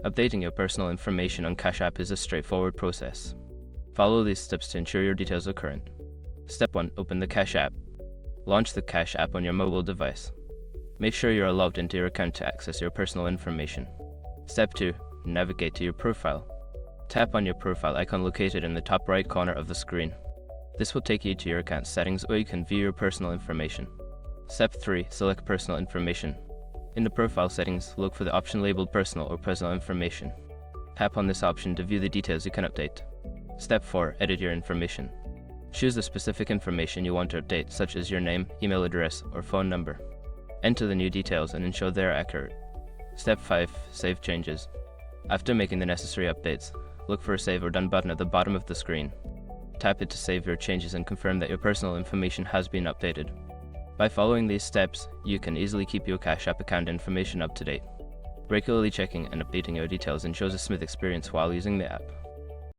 Updating your personal information on Cash App is a straightforward process. Follow these steps to ensure your details are current. Step 1. Open the Cash App. Launch the Cash App on your mobile device. Make sure you are logged into your account to access your personal information. Step 2. Navigate to your profile. Tap on your profile icon located in the top right corner of the screen. This will take you to your account settings where you can view your personal information. Step 3. Select Personal Information. In the profile settings, look for the option labeled Personal or Personal Information. Tap on this option to view the details you can update. Step 4. Edit your information. Choose the specific information you want to update, such as your name, email address, or phone number. Enter the new details and ensure they are accurate. Step 5. Save changes. After making the necessary updates, look for a Save or Done button at the bottom of the screen. Tap it to save your changes and confirm that your personal information has been updated. By following these steps, you can easily keep your Cash App account information up to date. Regularly checking and updating your details ensures a smooth experience while using the app.